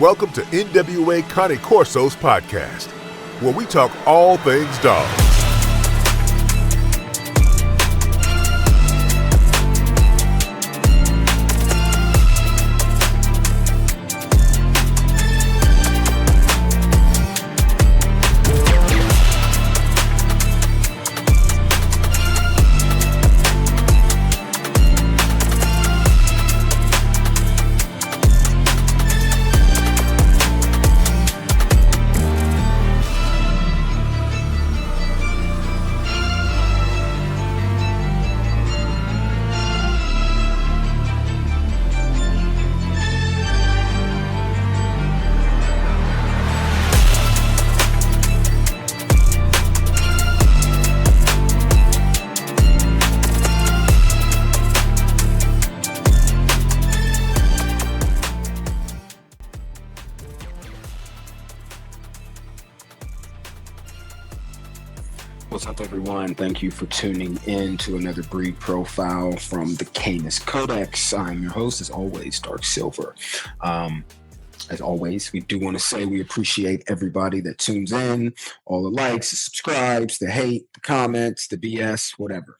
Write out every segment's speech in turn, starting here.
Welcome to NWA Cane Corsos Podcast, where we talk all things dog. What's up, everyone? Thank you for tuning in to another breed profile from the Cane Codex. I'm your host, as always, Dark Silver. As always, we do want to say we appreciate everybody that tunes in, all the likes, the subscribes, the hate, the comments, the BS, whatever.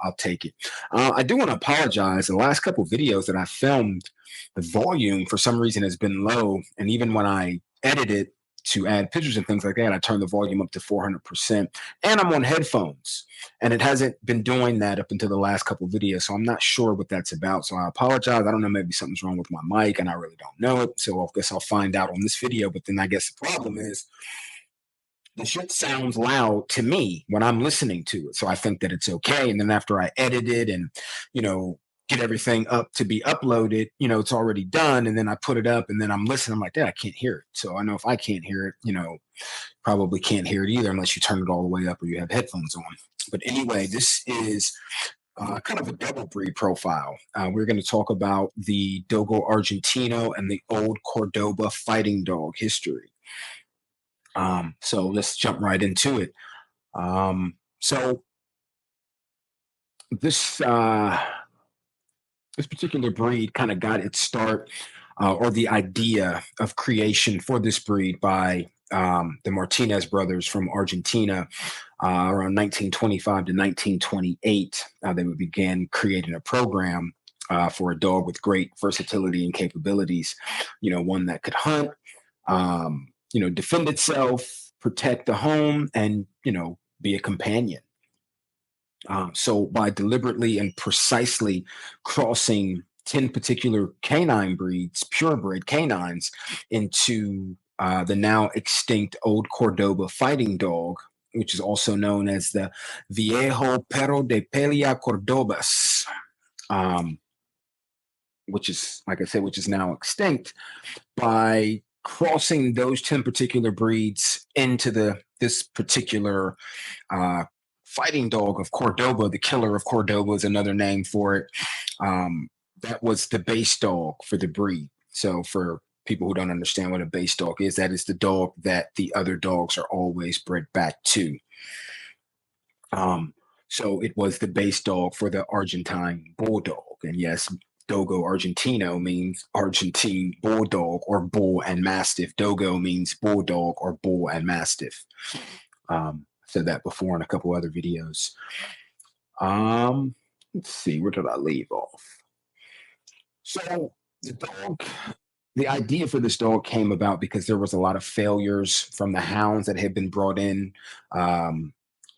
I'll take it. I do want to apologize. The last couple videos that I filmed, the volume for some reason has been low, and even when I edit it to add pictures and things like that, I turn the volume up to 400%, and I'm on headphones, and it hasn't been doing that up until the last couple of videos, so I'm not sure what that's about, so I apologize. I don't know, maybe something's wrong with my mic, and I really don't know it, so I guess I'll find out on this video. But then I guess the problem is the shit sounds loud to me when I'm listening to it, so I think that it's okay, and then after I edit it and, get everything up to be uploaded, it's already done, and then I put it up, and then I'm listening, I'm like, I can't hear it. So I know if I can't hear it, probably can't hear it either unless you turn it all the way up or you have headphones on. But anyway, this is kind of a double breed profile. We're going to talk about the Dogo Argentino and the old Cordoba Fighting Dog history. So let's jump right into it. So this particular breed kind of got its start, or the idea of creation for this breed, by the Martinez brothers from Argentina around 1925 to 1928. They began creating a program for a dog with great versatility and capabilities, one that could hunt, defend itself, protect the home, and, be a companion. So by deliberately and precisely crossing 10 particular canine breeds, purebred canines, into the now extinct old Cordoba Fighting Dog, which is also known as the Viejo Perro de Pelea Cordobas, which is, like I said, which is now extinct. By crossing those 10 particular breeds into this particular Fighting Dog of Cordoba, the Killer of Cordoba is another name for it. That was the base dog for the breed. So for people who don't understand what a base dog is, that is the dog that the other dogs are always bred back to. So it was the base dog for the Argentine Bulldog. And yes, Dogo Argentino means Argentine Bulldog or Bull and Mastiff. Dogo means Bulldog or Bull and Mastiff. Said that before in a couple other videos. Let's see, where did I leave off? So the idea for this dog came about because there was a lot of failures from the hounds that had been brought in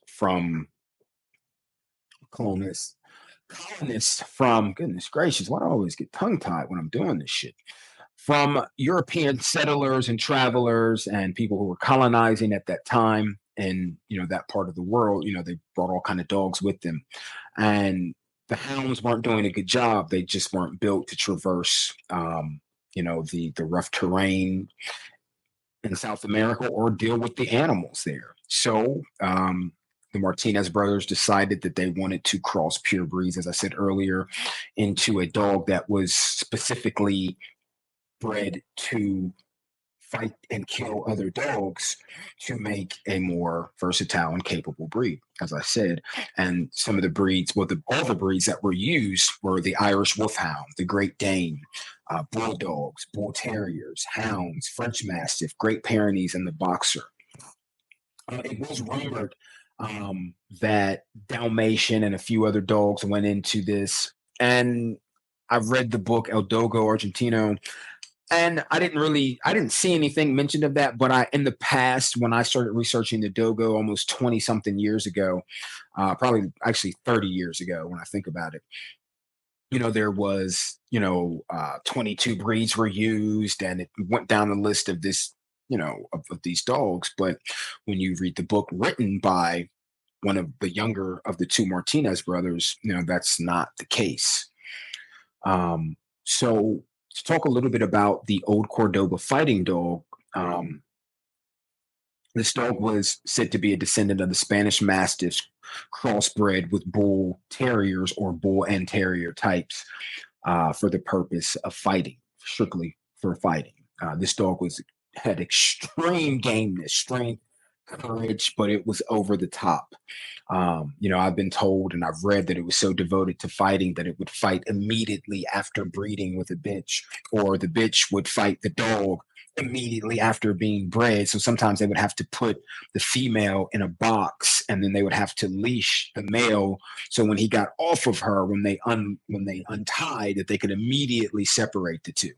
from colonists from, goodness gracious, why do I always get tongue-tied when I'm doing this shit? From European settlers and travelers and people who were colonizing at that time. And, that part of the world, they brought all kind of dogs with them. And the hounds weren't doing a good job. They just weren't built to traverse, the rough terrain in South America or deal with the animals there. So the Martinez brothers decided that they wanted to cross pure breeds, as I said earlier, into a dog that was specifically bred to fight and kill other dogs to make a more versatile and capable breed, as I said. And some of the breeds, well, all the breeds that were used were the Irish Wolfhound, the Great Dane, Bulldogs, Bull Terriers, Hounds, French Mastiff, Great Pyrenees, and the Boxer. It was rumored that Dalmatian and a few other dogs went into this. And I've read the book El Dogo Argentino, and I didn't see anything mentioned of that. But in the past, when I started researching the Dogo almost 20 something years ago, probably actually 30 years ago, when I think about it, there was, 22 breeds were used, and it went down the list of this, of these dogs. But when you read the book written by one of the younger of the two Martinez brothers, that's not the case. So to talk a little bit about the old Cordoba Fighting Dog, this dog was said to be a descendant of the Spanish Mastiffs, crossbred with Bull Terriers or Bull and Terrier types for the purpose of fighting, strictly for fighting. This dog had extreme gameness, strength, courage, but it was over the top. I've been told and I've read that it was so devoted to fighting that it would fight immediately after breeding with a bitch, or the bitch would fight the dog immediately after being bred. So sometimes they would have to put the female in a box, and then they would have to leash the male. So when he got off of her, when they untied, that they could immediately separate the two.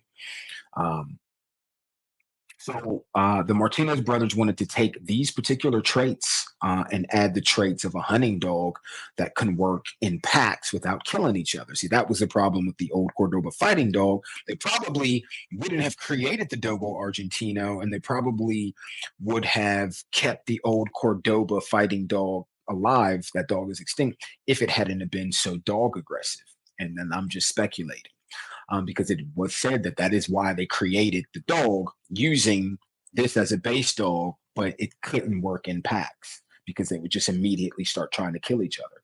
So the Martinez brothers wanted to take these particular traits and add the traits of a hunting dog that can work in packs without killing each other. See, that was the problem with the old Cordoba Fighting Dog. They probably wouldn't have created the Dogo Argentino, and they probably would have kept the old Cordoba Fighting Dog alive. That dog is extinct if it hadn't been so dog aggressive. And then I'm just speculating. Because it was said that is why they created the dog, using this as a base dog, but it couldn't work in packs because they would just immediately start trying to kill each other.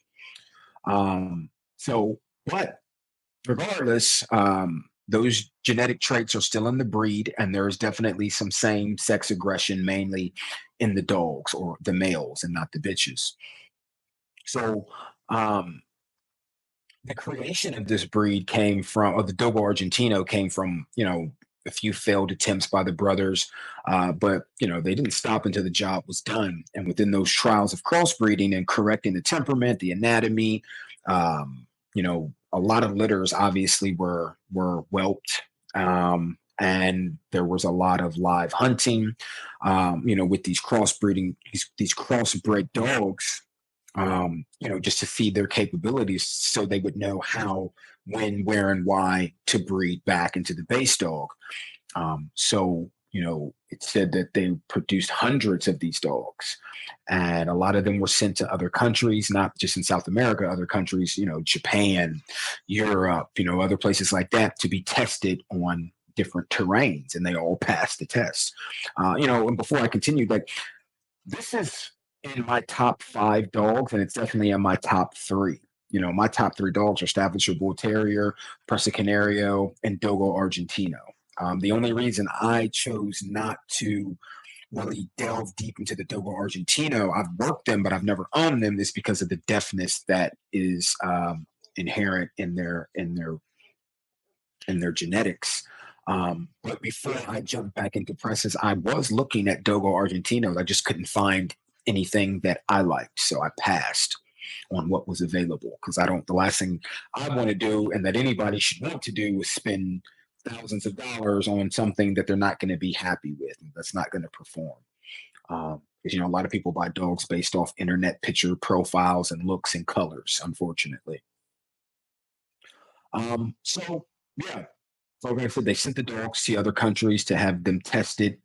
But regardless, those genetic traits are still in the breed, and there's definitely some same-sex aggression, mainly in the dogs or the males and not the bitches. So, the creation of this breed or the Dogo Argentino came from, a few failed attempts by the brothers. But they didn't stop until the job was done. And within those trials of crossbreeding and correcting the temperament, the anatomy, a lot of litters obviously were whelped. And there was a lot of live hunting, with these crossbreeding, these crossbred dogs. Just to feed their capabilities so they would know how, when, where, and why to breed back into the base dog. It said that they produced hundreds of these dogs, and a lot of them were sent to other countries, not just in South America, other countries, Japan, Europe, other places like that, to be tested on different terrains, and they all passed the test. And before I continue, this is in my top 5 dogs, and it's definitely in my top 3. My top 3 dogs are Staffordshire Bull Terrier, Presa Canario, and Dogo Argentino. The only reason I chose not to really delve deep into the Dogo Argentino, I've worked them, but I've never owned them, is because of the deafness that is inherent in their genetics. But before I jumped back into presses, I was looking at Dogo Argentinos. I just couldn't find anything that I liked, so I passed on what was available, because the last thing I want to do, and that anybody should want to do, is spend thousands of dollars on something that they're not going to be happy with, and that's not going to perform. Because a lot of people buy dogs based off internet picture profiles and looks and colors, unfortunately. So like I said, they sent the dogs to other countries to have them tested,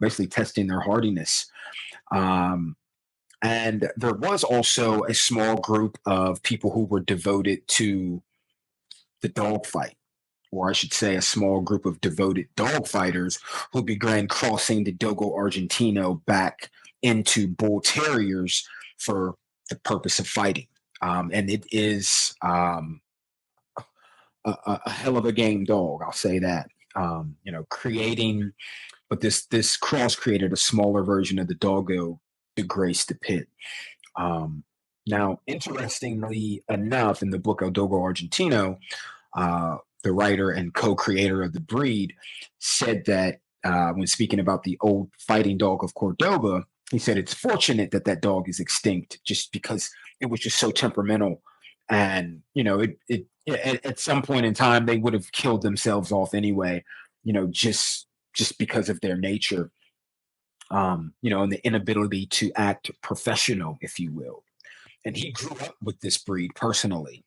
basically testing their hardiness. And there was also a small group of people who were devoted to the dog fight, or I should say a small group of devoted dog fighters who began crossing the Dogo Argentino back into Bull Terriers for the purpose of fighting. And it is a hell of a game dog, I'll say that. Creating but this cross created a smaller version of the doggo to grace the pit. Now, interestingly enough, in the book El Dogo Argentino, the writer and co-creator of the breed said that when speaking about the old fighting dog of Cordoba, he said it's fortunate that that dog is extinct just because it was just so temperamental. And, at some point in time, they would have killed themselves off anyway, just because of their nature, and the inability to act professional, if you will. And he grew up with this breed personally.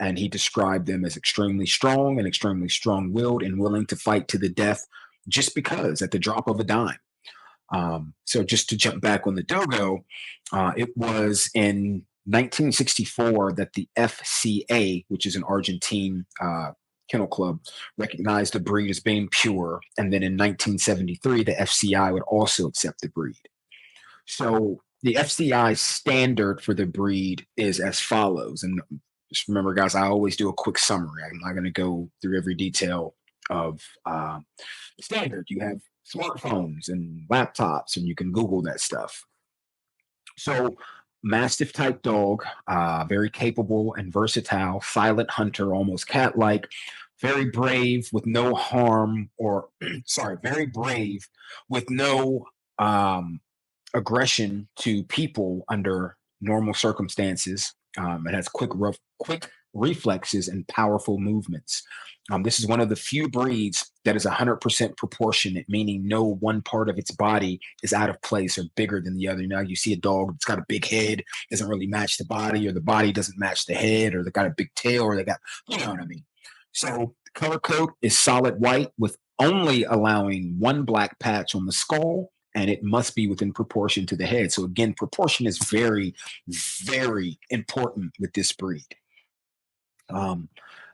And he described them as extremely strong and extremely strong-willed and willing to fight to the death just because at the drop of a dime. So just to jump back on the Dogo, it was in 1964 that the FCA, which is an Argentine kennel club, recognized the breed as being pure. And then in 1973, the FCI would also accept the breed. So the FCI standard for the breed is as follows. And just remember, guys, I always do a quick summary. I'm not going to go through every detail of the standard. You have smartphones and laptops, and you can Google that stuff. So Mastiff-type dog, very capable and versatile, silent hunter, almost cat-like, very brave with no harm, very brave with no aggression to people under normal circumstances. It has quick reflexes and powerful movements. This is one of the few breeds that is 100% proportionate, meaning no one part of its body is out of place or bigger than the other. You see a dog that's got a big head, doesn't really match the body, or the body doesn't match the head, or they got a big tail, or they got, you know what I mean? So the color code is solid white with only allowing one black patch on the skull, and it must be within proportion to the head. So again, proportion is very, very important with this breed.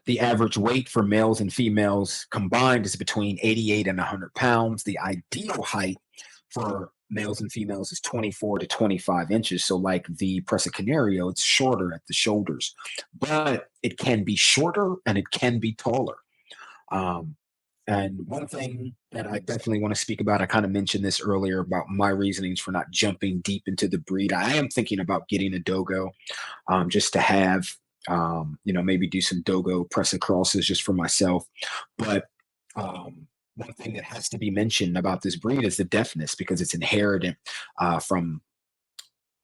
The average weight for males and females combined is between 88 and 100 pounds. The ideal height for males and females is 24 to 25 inches. So like the Presa Canario, it's shorter at the shoulders, but it can be shorter and it can be taller. And one thing that I definitely want to speak about, I kind of mentioned this earlier about my reasonings for not jumping deep into the breed. I am thinking about getting a Dogo just to have, maybe do some Dogo Presa crosses just for myself. But one thing that has to be mentioned about this breed is the deafness, because it's inherited from,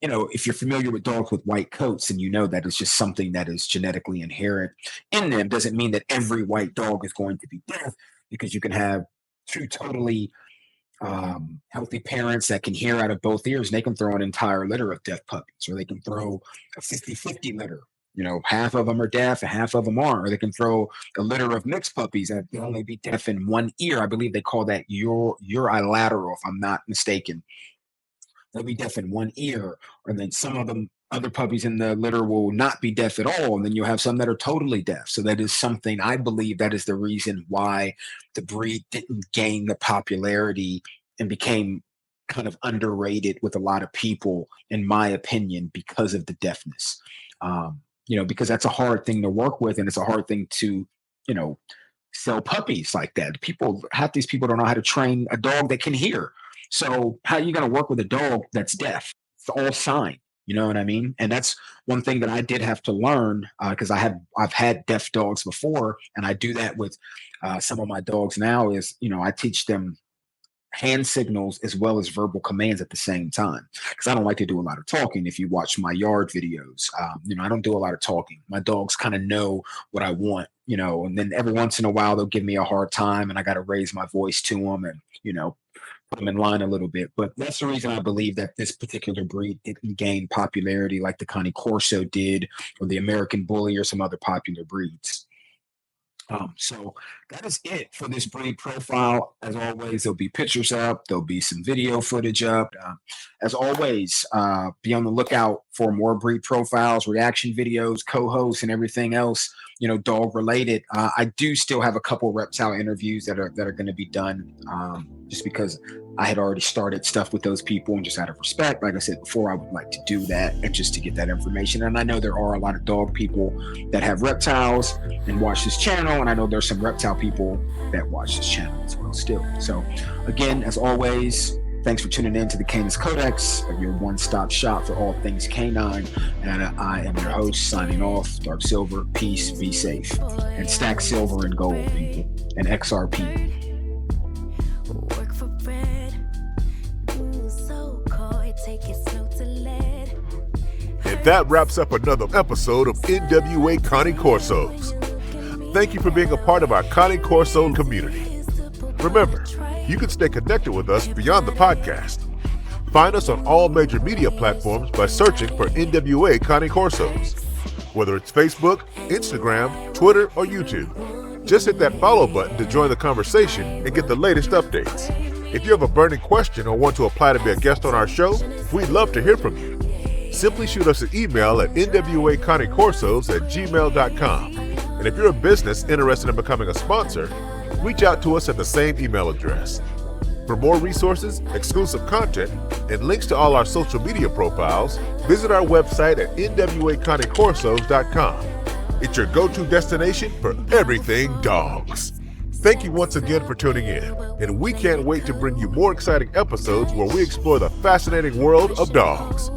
if you're familiar with dogs with white coats, and that it's just something that is genetically inherent in them, doesn't mean that every white dog is going to be deaf, because you can have two totally healthy parents that can hear out of both ears, and they can throw an entire litter of deaf puppies, or they can throw a 50-50 litter. Half of them are deaf and half of them aren't. Or they can throw a litter of mixed puppies that can only be deaf in one ear. I believe they call that unilateral, if I'm not mistaken. They'll be deaf in one ear. And then some of them, other puppies in the litter, will not be deaf at all. And then you'll have some that are totally deaf. So that is something, I believe that is the reason why the breed didn't gain the popularity and became kind of underrated with a lot of people, in my opinion, because of the deafness. Because that's a hard thing to work with, and it's a hard thing to, sell puppies like that. Half these people don't know how to train a dog that can hear. So how are you going to work with a dog that's deaf? It's all sign, you know what I mean? And that's one thing that I did have to learn, because I've had deaf dogs before, and I do that with some of my dogs now. Is I teach them hand signals as well as verbal commands at the same time, because I don't like to do a lot of talking. If you watch my yard videos, I don't do a lot of talking. My dogs kind of know what I want, and then every once in a while they'll give me a hard time, and I got to raise my voice to them and put them in line a little bit. But that's the reason I believe that this particular breed didn't gain popularity like the Cane Corso did, or the American Bully, or some other popular breeds. So that is it for this breed profile. As always, there'll be pictures up. There'll be some video footage up. As always, be on the lookout for more breed profiles, reaction videos, co-hosts, and everything else, dog related. I do still have a couple reptile interviews that are going to be done, just because I had already started stuff with those people, and just out of respect, like I said before, I would like to do that and just to get that information. And I know there are a lot of dog people that have reptiles and watch this channel, and I know there's some reptile people that watch this channel as well still. So again, as always, thanks for tuning in to the Canis Codex, your one-stop shop for all things canine. And I am your host, signing off, Dark Silver. Peace, be safe, and stack silver and gold, people, and XRP. Work for bread, so cold, take it slow to lead. And that wraps up another episode of NWA Cane Corsos. Thank you for being a part of our Cane Corso community. Remember, you can stay connected with us beyond the podcast. Find us on all major media platforms by searching for NWA Cane Corsos. Whether it's Facebook, Instagram, Twitter, or YouTube, just hit that follow button to join the conversation and get the latest updates. If you have a burning question or want to apply to be a guest on our show, we'd love to hear from you. Simply shoot us an email at nwacanecorsos@gmail.com. And if you're a business interested in becoming a sponsor, reach out to us at the same email address. For more resources, exclusive content, and links to all our social media profiles, visit our website at nwacanecorsos.com. It's your go-to destination for everything dogs. Thank you once again for tuning in, and we can't wait to bring you more exciting episodes where we explore the fascinating world of dogs.